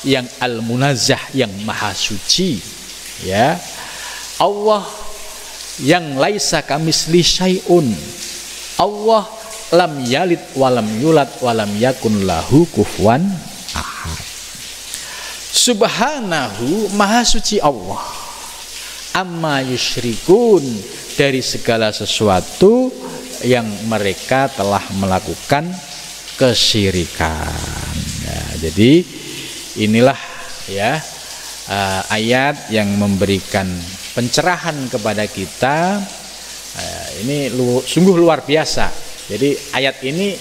Speaker 2: yang al-munazzah, yang maha suci ya, Allah yang laisa kamisli syai'un, Allah lam yalid walam yulad walam yakun lahu kufuwan ahad. Subhanahu, maha suci Allah, amma yusyrikun, dari segala sesuatu yang mereka telah melakukan kesyirikan. Ya, jadi inilah ya ayat yang memberikan pencerahan kepada kita. Ini sungguh luar biasa. Jadi ayat ini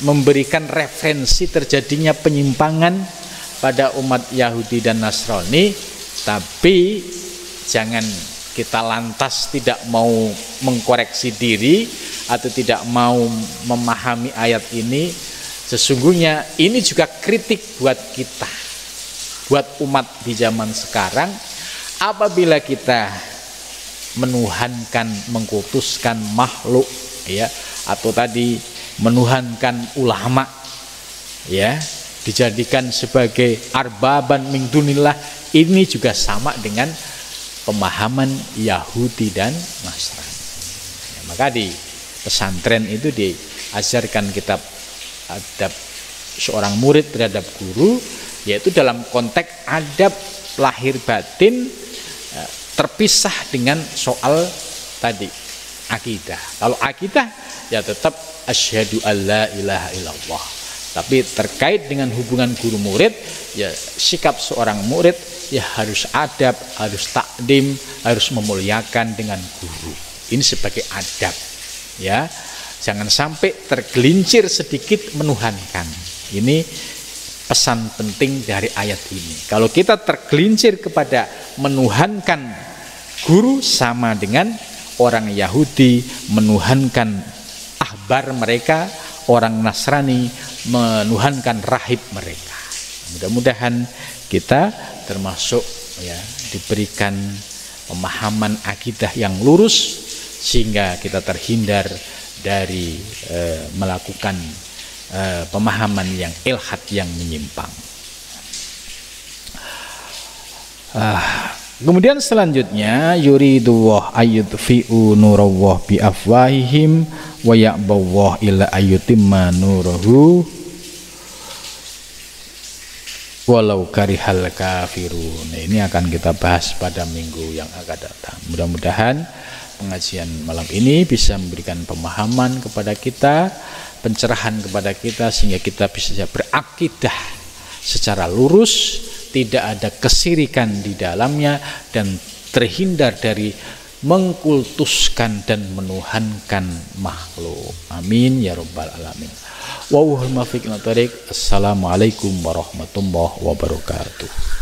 Speaker 2: memberikan referensi terjadinya penyimpangan pada umat Yahudi dan Nasrani, tapi jangan kita lantas tidak mau mengkoreksi diri atau tidak mau memahami ayat ini. Sesungguhnya ini juga kritik buat kita, buat umat di zaman sekarang. Apabila kita menuhankan, mengkultuskan makhluk, ya, atau tadi menuhankan ulama, ya, dijadikan sebagai arbaban min dunillah, ini juga sama dengan pemahaman Yahudi dan Nasrani. Ya, maka di pesantren itu diajarkan kitab adab seorang murid terhadap guru, yaitu dalam konteks adab lahir batin, terpisah dengan soal tadi akidah. Kalau akidah ya tetap asyhadu alla ilaha illallah. Tapi terkait dengan hubungan guru murid, ya sikap seorang murid ya harus adab, harus takdim, harus memuliakan dengan guru. Ini sebagai adab, ya. Jangan sampai tergelincir sedikit menuhankan. Ini pesan penting dari ayat ini. Kalau kita tergelincir kepada menuhankan guru, sama dengan orang Yahudi menuhankan ahbar mereka, orang Nasrani menuhankan rahib mereka. Mudah-mudahan kita termasuk ya diberikan pemahaman akidah yang lurus, sehingga kita terhindar dari melakukan pemahaman yang ilhad, yang menyimpang. Kemudian selanjutnya yuridullah ayyudfi'u nurallah bi afwahihim wa ya'ballahu illa ayyutimma nurahu walau karihal kafirun. Ini akan kita bahas pada minggu yang akan datang. Mudah-mudahan pengajian malam ini bisa memberikan pemahaman kepada kita, pencerahan kepada kita, sehingga kita bisa berakidah secara lurus, tidak ada kesirikan di dalamnya, dan terhindar dari mengkultuskan dan menuhankan makhluk. Amin ya rabbal alamin. Assalamualaikum warahmatullahi wabarakatuh.